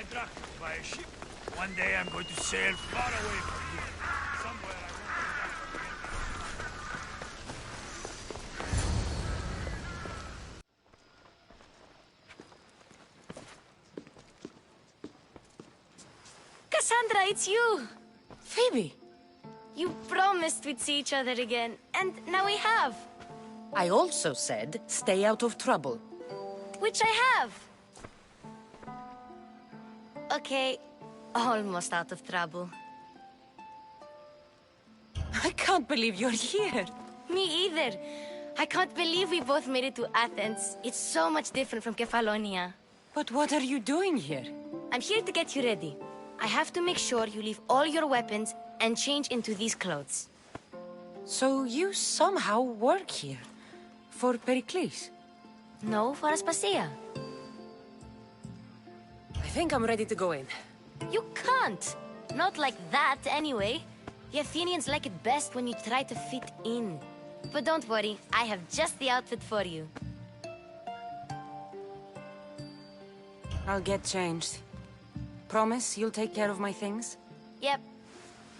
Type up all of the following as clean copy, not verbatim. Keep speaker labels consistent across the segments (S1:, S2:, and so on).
S1: attracted by a ship. One day I'm going to sail far away from here. Somewhere I won't be
S2: Kassandra, it's you!
S3: Phoebe!
S2: You promised we'd see each other again, and now we have.
S3: I also said, stay out of trouble.
S2: Which I have. Okay, almost out of trouble.
S3: I can't believe you're here.
S2: Me either. I can't believe we both made it to Athens. It's so much different from Kefalonia.
S3: But what are you doing here?
S2: I'm here to get you ready. I have to make sure you leave all your weapons and change into these clothes.
S3: So you somehow work here? For Perikles?
S2: No, for Aspasia.
S3: I think I'm ready to go in.
S2: You can't. Not like that, anyway. The Athenians like it best when you try to fit in. But don't worry, I have just the outfit for you.
S3: I'll get changed. Promise you'll take care of my things?
S2: Yep.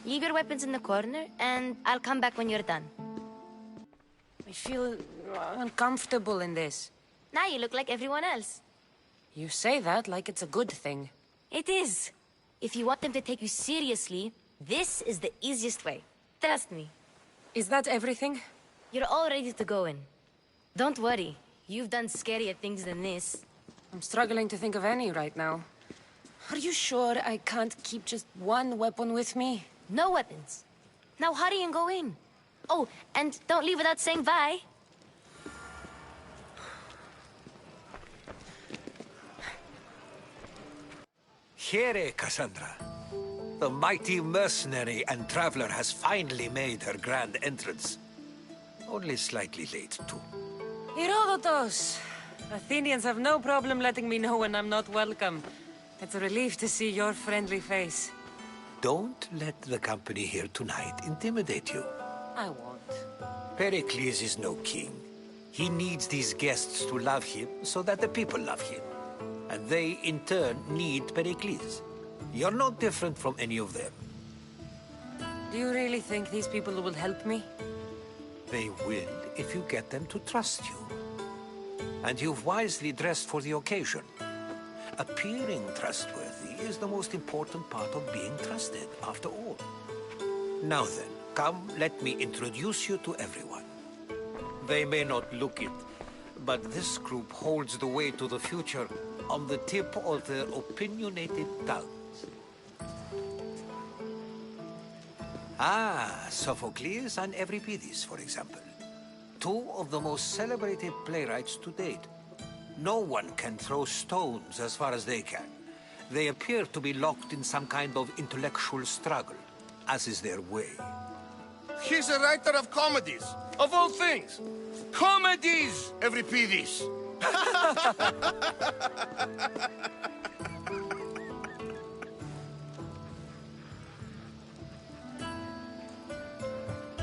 S2: Leave your weapons in the corner, and I'll come back when you're done.
S3: I feel uncomfortable in this.
S2: Now you look like everyone else.
S3: You say that like it's a good thing.
S2: It is. If you want them to take you seriously, this is the easiest way. Trust me.
S3: Is that everything?
S2: You're all ready to go in. Don't worry. You've done scarier things than this.
S3: I'm struggling to think of any right now. Are you sure I can't keep just one weapon with me?
S2: No weapons. Now hurry and go in. Oh, and don't leave without saying bye.
S4: Here, Kassandra. The mighty mercenary and traveler has finally made her grand entrance. Only slightly late, too.
S3: Herodotus! Athenians have no problem letting me know when I'm not welcome. It's a relief to see your friendly face.
S4: Don't let the company here tonight intimidate you.
S3: I won't.
S4: Perikles is no king. He needs these guests to love him so that the people love him. And they, in turn, need Perikles. You're no different from any of them.
S3: Do you really think these people will help me?
S4: They will if you get them to trust you. And you've wisely dressed for the occasion. Appearing trustworthy is the most important part of being trusted, after all. Now then, come, let me introduce you to everyone. They may not look it, but this group holds the way to the future on the tip of their opinionated tongues. Ah, Sophocles and Euripides, for example. Two of the most celebrated playwrights to date. No one can throw stones as far as they can. They appear to be locked in some kind of intellectual struggle, as is their way.
S5: He's a writer of comedies, of all things. Comedies, Euripides.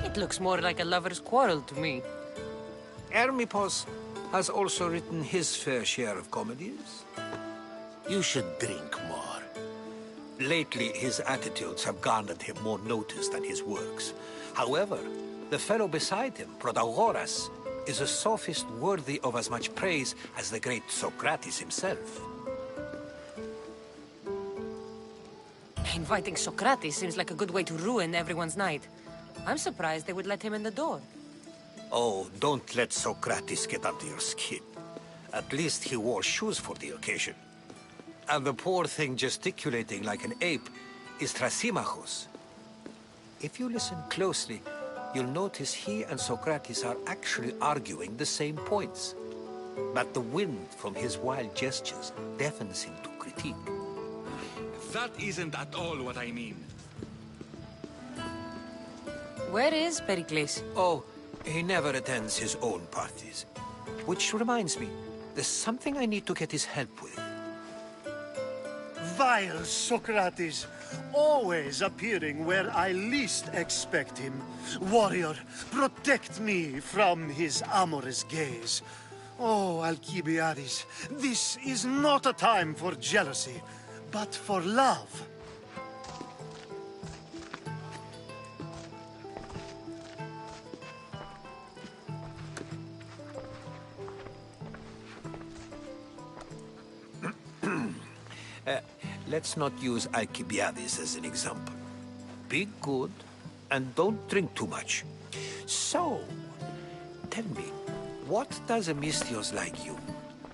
S3: It looks more like a lover's quarrel to me.
S4: Hermippos has also written his fair share of comedies.
S5: You should drink more.
S4: Lately, his attitudes have garnered him more notice than his works. However, the fellow beside him, Protagoras, is a sophist worthy of as much praise as the great Socrates himself.
S3: Inviting Socrates seems like a good way to ruin everyone's night. I'm surprised they would let him in the door.
S4: Oh, don't let Socrates get under your skin. At least he wore shoes for the occasion. And the poor thing gesticulating like an ape is Thrasymachos. If you listen closely, you'll notice he and Socrates are actually arguing the same points. But the wind from his wild gestures deafens him to critique.
S6: That isn't at all what I mean.
S3: Where is Perikles?
S4: Oh, he never attends his own parties. Which reminds me, there's something I need to get his help with.
S7: Vile Socrates, always appearing where I least expect him. Warrior, protect me from his amorous gaze. Oh, Alcibiades, this is not a time for jealousy. but for love.
S4: Let's not use Alcibiades as an example. Be good, and don't drink too much. So, tell me, what does a Mystios like you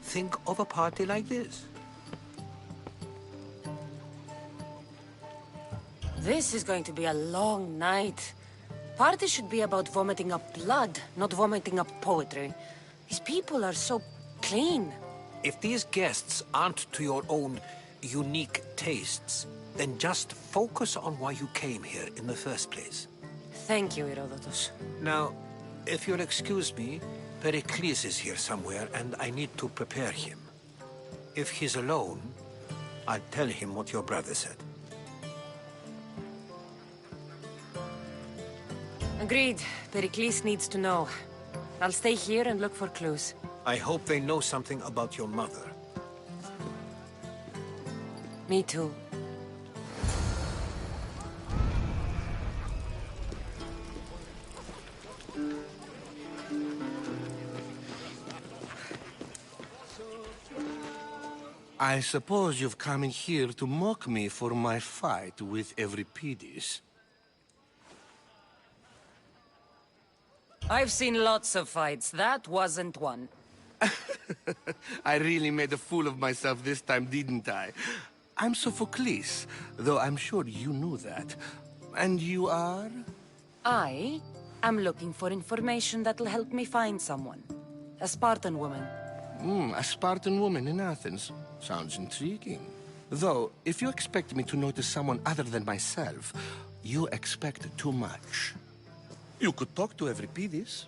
S4: think of a party like this?
S3: This is going to be a long night. Party should be about vomiting up blood, not vomiting up poetry. These people are so clean.
S4: If these guests aren't to your own unique tastes, then just focus on why you came here in the first place.
S3: Thank you, Herodotus.
S4: Now, if you'll excuse me, Perikles is here somewhere, and I need to prepare him. If he's alone, I'll tell him what your brother said.
S3: Agreed. Perikles needs to know. I'll stay here and look for clues.
S4: I hope they know something about your mother.
S3: Me too.
S5: I suppose you've come in here to mock me for my fight with Euripides.
S3: I've seen lots of fights. That wasn't one.
S5: I really made a fool of myself this time, didn't I? I'm Sophocles, though I'm sure you knew that. And you are?
S3: I am looking for information that'll help me find someone. A Spartan woman.
S5: A Spartan woman in Athens. Sounds intriguing. Though, if you expect me to notice someone other than myself, you expect too much. You could talk to Euripides.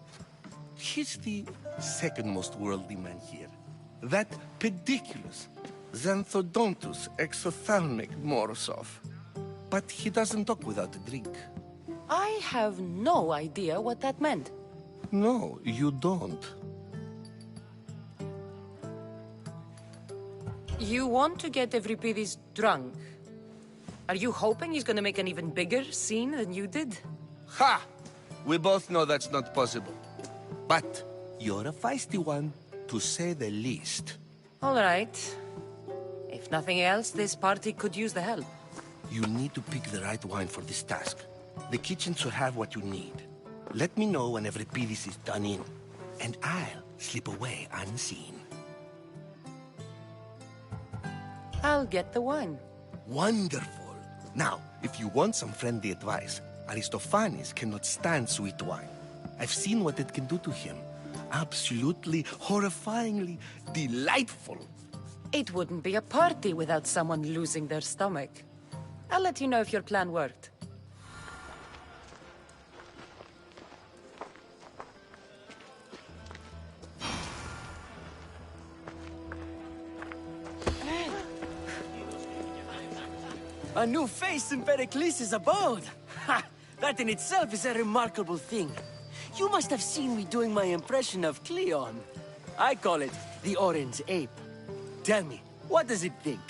S5: He's the second most worldly man here. That Perikles, Xanthodontus, exophthalmic Morosov. But he doesn't talk without a drink.
S3: I have no idea what that meant.
S5: No, you don't.
S3: You want to get Euripides drunk? Are you hoping he's gonna make an even bigger scene than you did?
S5: Ha! We both know that's not possible. But you're a feisty one, to say the least.
S3: All right. If nothing else, this party could use the help.
S5: You need to pick the right wine for this task. The kitchen should have what you need. Let me know when Euripides is done in, and I'll slip away unseen.
S3: I'll get the wine.
S5: Wonderful. Now, if you want some friendly advice, Aristophanes cannot stand sweet wine. I've seen what it can do to him. Absolutely, horrifyingly delightful.
S3: It wouldn't be a party without someone losing their stomach. I'll let you know if your plan worked.
S8: A new face in Perikles' abode! Ha! That in itself is a remarkable thing. You must have seen me doing my impression of Cleon. I call it the Orange Ape. Tell me, what does it think?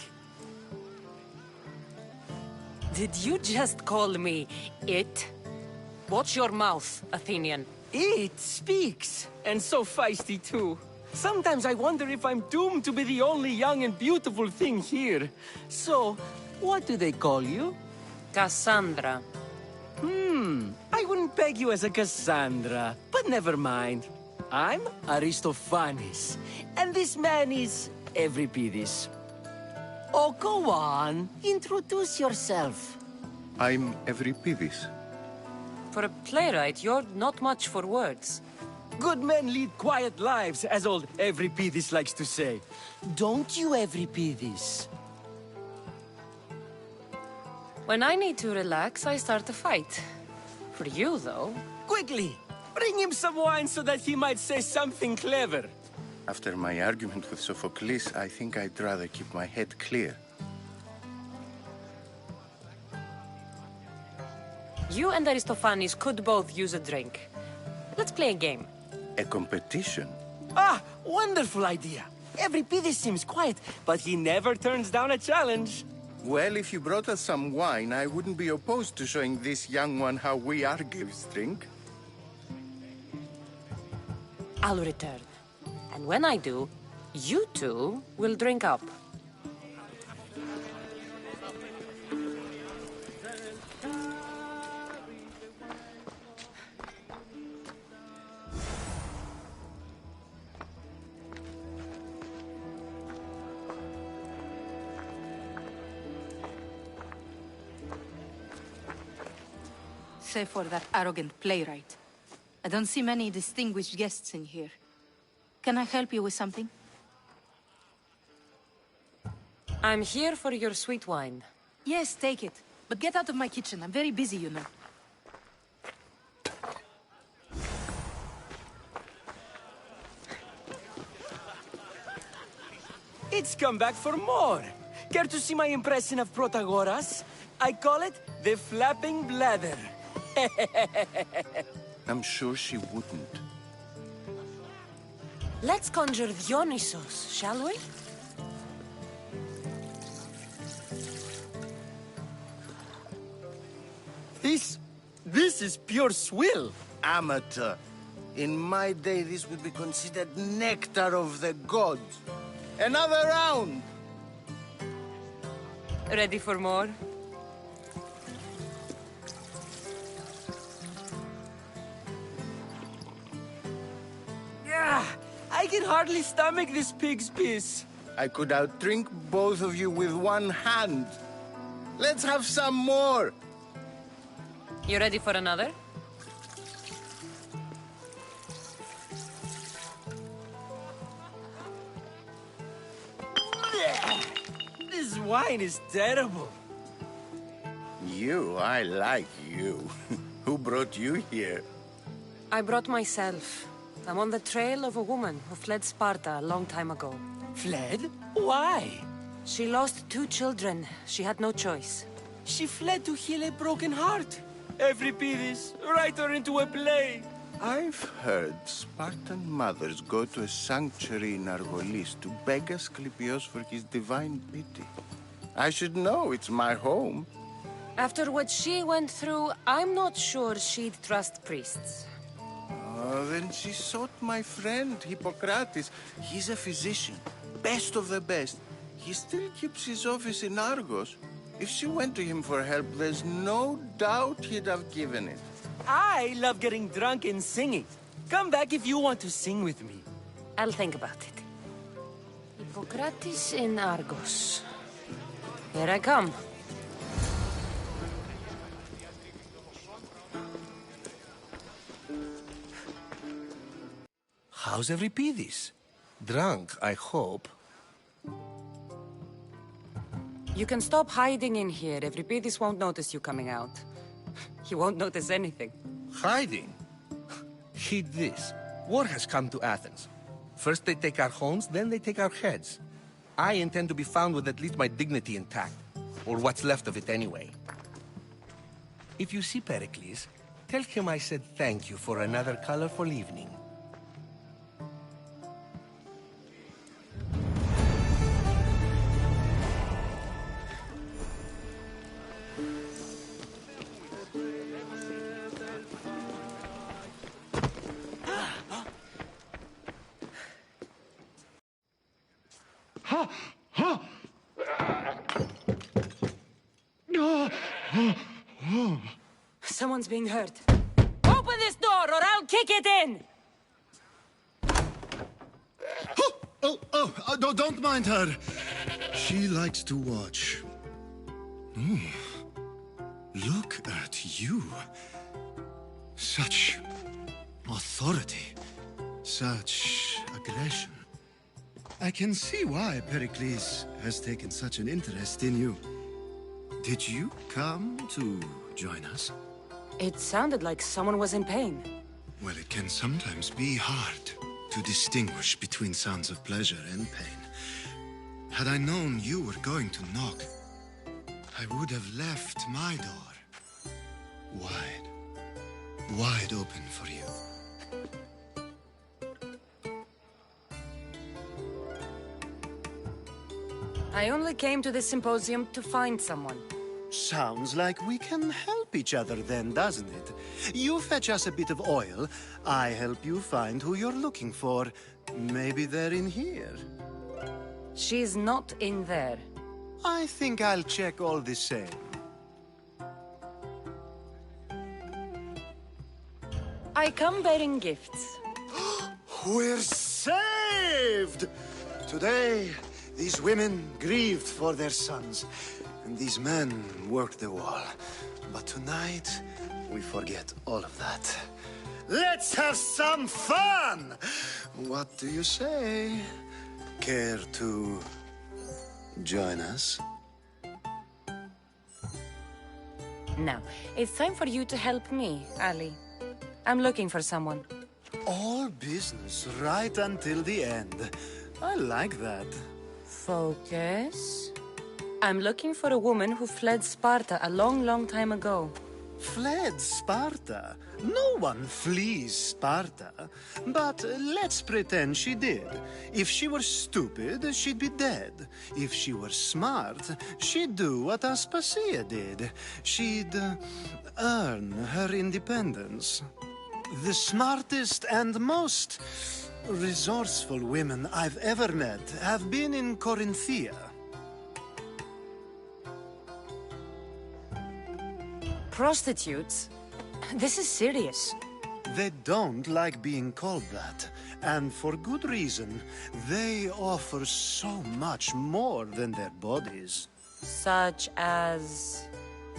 S3: Did you just call me it? Watch your mouth, Athenian.
S8: It speaks, and so feisty too. Sometimes I wonder if I'm doomed to be the only young and beautiful thing here. So, what do they call you?
S3: Kassandra.
S8: I wouldn't peg you as a Kassandra, but never mind. I'm Aristophanes, and this man is Euripides. Oh, go on. Introduce yourself.
S5: I'm Euripides.
S3: For a playwright, you're not much for words.
S8: Good men lead quiet lives, as old Euripides likes to say. Don't you, Euripides?
S3: When I need to relax, I start a fight. For you, though.
S8: Quickly! Bring him some wine so that he might say something clever.
S5: After my argument with Sophocles, I think I'd rather keep my head clear.
S3: You and Aristophanes could both use a drink. Let's play a game.
S5: A competition?
S8: Ah, wonderful idea. Euripides seems quiet, but he never turns down a challenge.
S9: Well, if you brought us some wine, I wouldn't be opposed to showing this young one how we Argives drink.
S3: I'll return. And when I do, you two will drink up.
S10: Save for that arrogant playwright. I don't see many distinguished guests in here. Can I help you with something?
S3: I'm here for your sweet wine.
S10: Yes, take it. But get out of my kitchen. I'm very busy, you know.
S8: It's come back for more. Care to see my impression of Protagoras? I call it the flapping bladder.
S9: I'm sure she wouldn't.
S3: Let's conjure Dionysos, shall we?
S8: This is pure swill.
S9: Amateur. In my day, this would be considered nectar of the gods. Another round!
S3: Ready for more?
S8: Yeah, I can hardly stomach this pig's piss.
S9: I could outdrink both of you with one hand. Let's have some more!
S3: You ready for another?
S8: This wine is terrible.
S9: You, I like you. Who brought you here?
S3: I brought myself. I'm on the trail of a woman who fled Sparta a long time ago.
S8: Fled? Why?
S3: She lost 2 children. She had no choice.
S8: She fled to heal a broken heart. Euripides, write her into a play.
S9: I've heard Spartan mothers go to a sanctuary in Argolis to beg Asclepios for his divine pity. I should know, it's my home.
S3: After what she went through, I'm not sure she'd trust priests.
S9: Oh, then she sought my friend, Hippocrates. He's a physician, best of the best. He still keeps his office in Argos. If she went to him for help, there's no doubt he'd have given it.
S8: I love getting drunk and singing. Come back if you want to sing with me.
S3: I'll think about it. Hippocrates in Argos. Here I come.
S5: How's Euripides? Drunk, I hope.
S3: You can stop hiding in here. Euripides won't notice you coming out. He won't notice anything.
S5: Hiding? Heed this. War has come to Athens. First they take our homes, then they take our heads. I intend to be found with at least my dignity intact. Or what's left of it anyway. If you see Perikles, tell him I said thank you for another colorful evening.
S3: Someone's being hurt. Open this door or I'll kick it in!
S7: Don't mind her. She likes to watch. Look at you. Such authority. Such aggression. I can see why Perikles has taken such an interest in you. Did you come to join us?
S3: It sounded like someone was in pain.
S7: Well, it can sometimes be hard to distinguish between sounds of pleasure and pain. Had I known you were going to knock, I would have left my door wide open for you.
S3: I only came to this symposium to find someone.
S7: Sounds like we can help each other then, doesn't it? You fetch us a bit of oil, I help you find who you're looking for. Maybe they're in here.
S3: She's not in there.
S7: I think I'll check all the same.
S3: I come bearing gifts.
S7: We're saved! Today, these women grieved for their sons, and these men worked the wall. But tonight, we forget all of that. Let's have some fun! What do you say? Care to join us?
S3: Now, it's time for you to help me, Ali. I'm looking for someone.
S7: All business right until the end. I like that.
S3: Focus. I'm looking for a woman who fled Sparta a long, long time ago.
S7: Fled Sparta? No one flees Sparta. But let's pretend she did. If she were stupid, she'd be dead. If she were smart, she'd do what Aspasia did. She'd earn her independence. The smartest and most resourceful women I've ever met have been in Corinthia.
S3: Prostitutes? This is serious.
S7: They don't like being called that, and for good reason. They offer so much more than their bodies.
S3: Such as...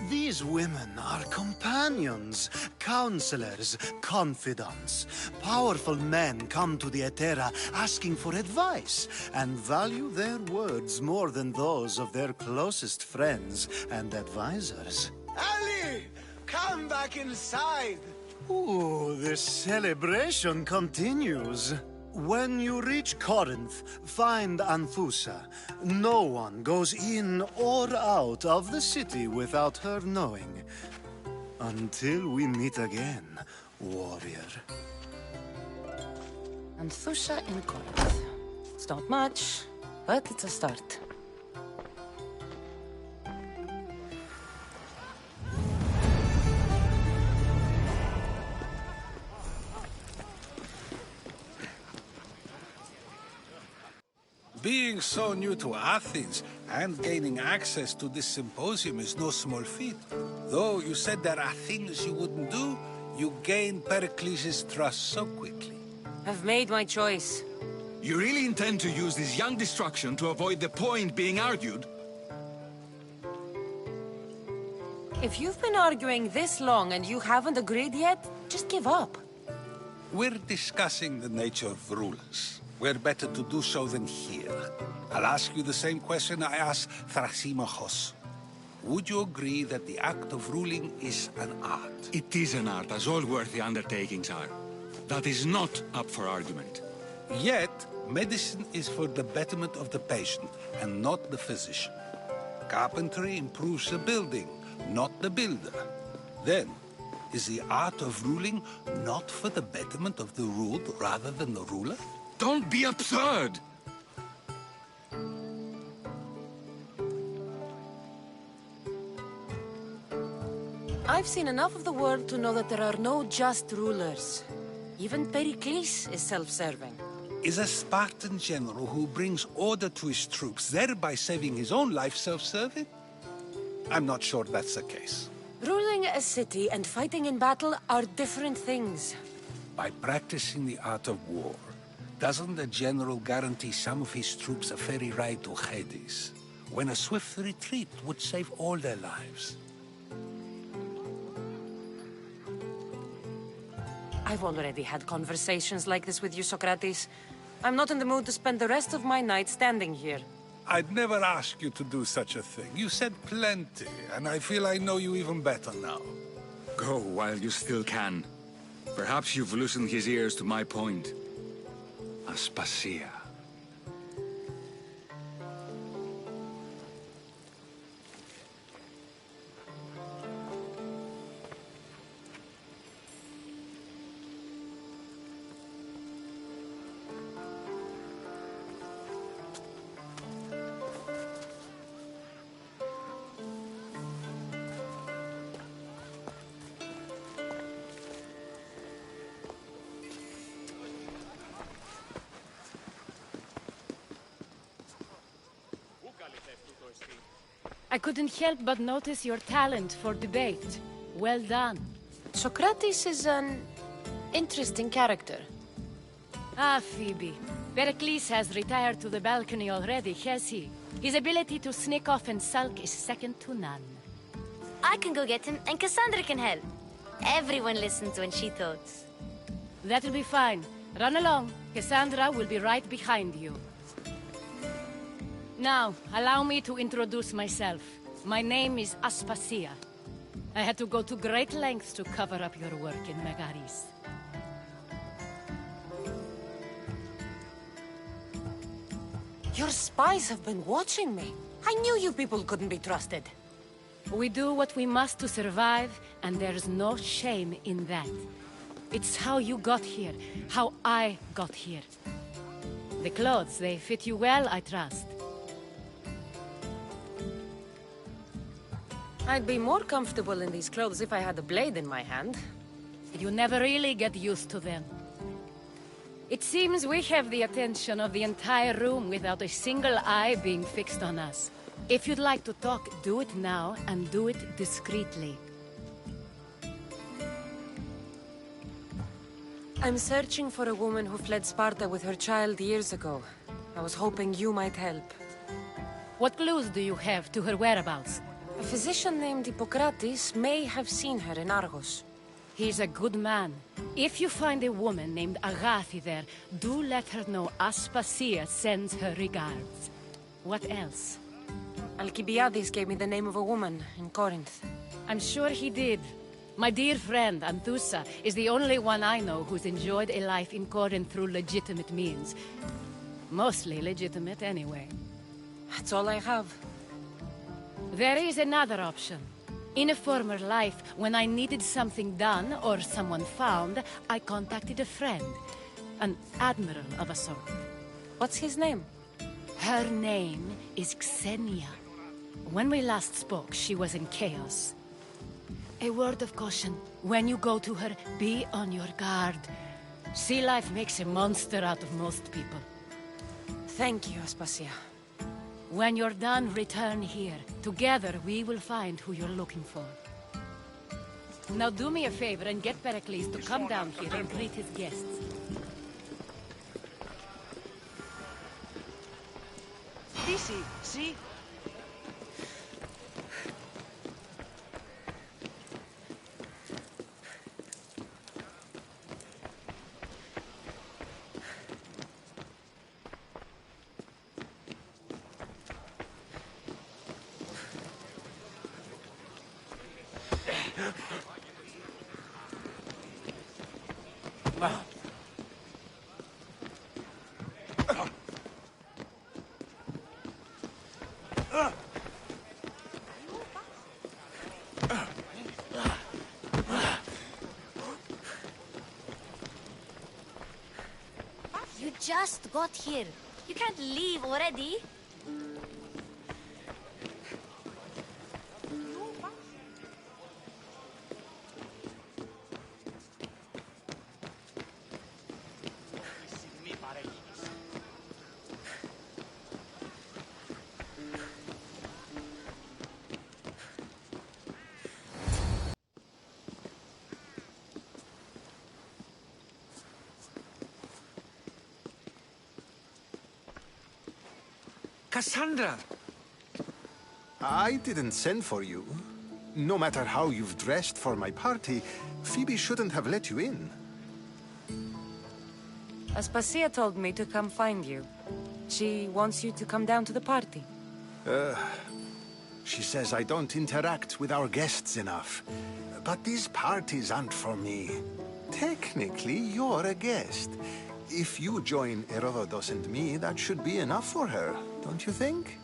S7: These women are companions, counselors, confidants. Powerful men come to the Etera asking for advice and value their words more than those of their closest friends and advisors. Ali! Come back inside! Ooh, the celebration continues. When you reach Corinth, find Anthusa. No one goes in or out of the city without her knowing. Until we meet again, warrior.
S3: Anthusa in Corinth. It's not much, but it's a start.
S4: Being so new to Athens and gaining access to this symposium is no small feat. Though you said there are things you wouldn't do, you gained Perikles' trust so quickly.
S3: I've made my choice.
S6: You really intend to use this young destruction to avoid the point being argued?
S3: If you've been arguing this long and you haven't agreed yet, just give up.
S4: We're discussing the nature of rulers. Where better to do so than here? I'll ask you the same question I asked Thrasymachos. Would you agree that the act of ruling is an art?
S6: It is an art, as all worthy undertakings are. That is not up for argument.
S4: Yet, medicine is for the betterment of the patient, and not the physician. Carpentry improves the building, not the builder. Then, is the art of ruling not for the betterment of the ruled rather than the ruler?
S6: Don't be absurd!
S3: I've seen enough of the world to know that there are no just rulers. Even Perikles is self-serving.
S4: Is a Spartan general who brings order to his troops, thereby saving his own life, self-serving? I'm not sure that's the case.
S3: Ruling a city and fighting in battle are different things.
S4: By practicing the art of war, doesn't the general guarantee some of his troops a ferry ride to Hades, when a swift retreat would save all their lives?
S3: I've already had conversations like this with you, Socrates. I'm not in the mood to spend the rest of my night standing here.
S4: I'd never ask you to do such a thing. You said plenty, and I feel I know you even better now.
S6: Go while you still can. Perhaps you've loosened his ears to my point. Aspasia.
S11: I couldn't help but notice your talent for debate. Well done.
S3: Socrates is an interesting character.
S11: Ah, Phoebe. Perikles has retired to the balcony already, has he? His ability to sneak off and sulk is second to none.
S2: I can go get him, and Kassandra can help. Everyone listens when she talks.
S11: That'll be fine. Run along. Kassandra will be right behind you. Now, allow me to introduce myself. My name is Aspasia. I had to go to great lengths to cover up your work in Megaris.
S3: Your spies have been watching me. I knew you people couldn't be trusted.
S11: We do what we must to survive, and there's no shame in that. It's how you got here, how I got here. The clothes, they fit you well, I trust.
S3: I'd be more comfortable in these clothes if I had a blade in my hand.
S11: You never really get used to them. It seems we have the attention of the entire room without a single eye being fixed on us. If you'd like to talk, do it now, and do it discreetly.
S3: I'm searching for a woman who fled Sparta with her child years ago. I was hoping you might help.
S11: What clues do you have to her whereabouts?
S3: A physician named Hippocrates may have seen her in Argos.
S11: He's a good man. If you find a woman named Agathi there, do let her know Aspasia sends her regards. What else?
S3: Alcibiades gave me the name of a woman in Corinth.
S11: I'm sure he did. My dear friend, Anthusa, is the only one I know who's enjoyed a life in Corinth through legitimate means. Mostly legitimate, anyway.
S3: That's all I have.
S11: There is another option. In a former life, when I needed something done or someone found, I contacted a friend. An admiral of a sort.
S3: What's his name?
S11: Her name is Xenia. When we last spoke, she was in chaos. A word of caution. When you go to her, be on your guard. Sea life makes a monster out of most people.
S3: Thank you, Aspasia.
S11: When you're done, return here. Together, we will find who you're looking for. Now do me a favor and get Perikles to come down here and greet his guests.
S8: Odyssey, see?
S2: You just got here. You can't leave already.
S4: Kassandra!
S7: I didn't send for you. No matter how you've dressed for my party, Phoebe shouldn't have let you in.
S3: Aspasia told me to come find you. She wants you to come down to the party.
S7: She says I don't interact with our guests enough. But these parties aren't for me. Technically, you're a guest. If you join Herodotus and me, that should be enough for her, don't you think?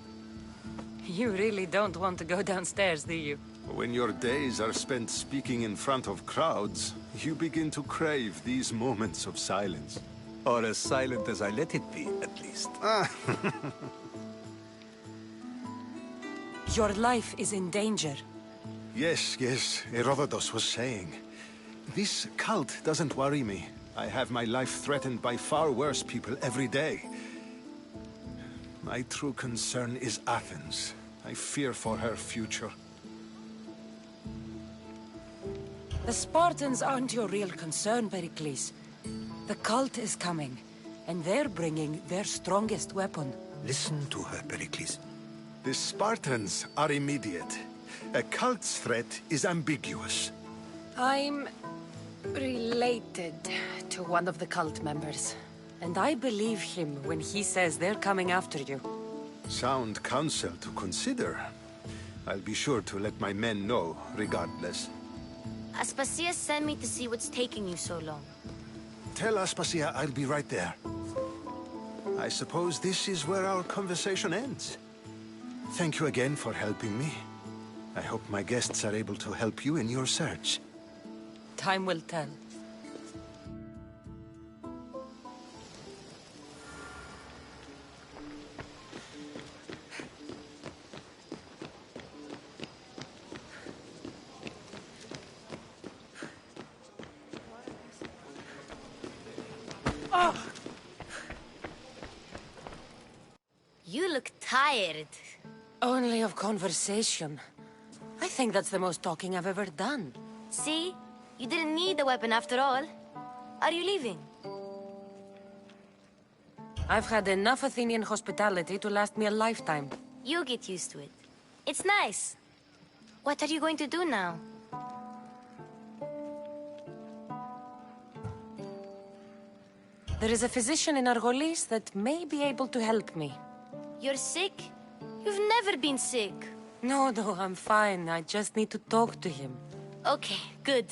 S3: You really don't want to go downstairs, do you?
S7: When your days are spent speaking in front of crowds, you begin to crave these moments of silence.
S4: Or as silent as I let it be, at least.
S3: Your life is in danger.
S7: Yes, Herodotus was saying. This cult doesn't worry me. I have my life threatened by far worse people every day. My true concern is Athens. I
S12: I fear for her future.
S3: The Spartans aren't your real concern, Perikles. The cult is coming, and they're bringing their strongest weapon.
S4: Listen to her, Perikles.
S12: The Spartans are immediate. A cult's threat is ambiguous.
S11: I'm related to one of the cult members.
S3: And I believe him when he says they're coming after you.
S12: Sound counsel to consider. I'll be sure to let my men know, regardless.
S2: Aspasia sent me to see what's taking you so long.
S12: Tell Aspasia I'll be right there. I suppose this is where our conversation ends. Thank you again for helping me. I hope my guests are able to help you in your search.
S3: Time will tell.
S2: You look tired.
S3: Only of conversation. I think that's the most talking I've ever done.
S2: See? You didn't need the weapon after all. Are you leaving?
S3: I've had enough Athenian hospitality to last me a lifetime.
S2: You get used to it. It's nice. What are you going to do now?
S3: There is a physician in Argolis that may be able to help me.
S2: You're sick? You've never been sick.
S3: No, I'm fine. I just need to talk to him.
S2: Okay, good.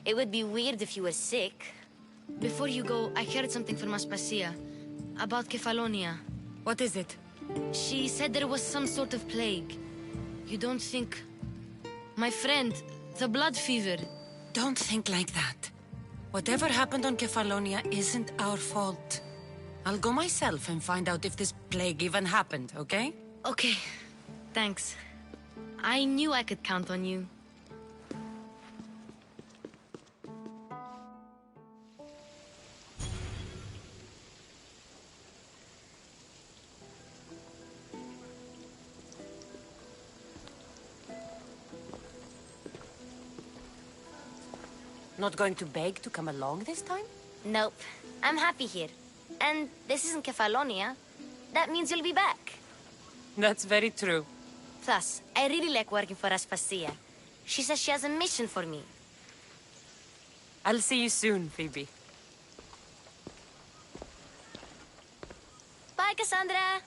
S2: It would be weird if you were sick.
S11: Before you go, I heard something from Aspasia about Kefalonia.
S3: What is it?
S11: She said there was some sort of plague. You don't think... My friend, the blood fever.
S3: Don't think like that. Whatever happened on Kefalonia isn't our fault. I'll go myself and find out if this plague even happened, okay?
S11: Okay, thanks. I knew I could count on you.
S3: Not going to beg to come along this time?
S2: Nope. I'm happy here. And this isn't Kefalonia. That means you'll be back.
S3: That's very true.
S2: Plus, I really like working for Aspasia. She says she has a mission for me.
S3: I'll see you soon, Phoebe.
S2: Bye, Kassandra!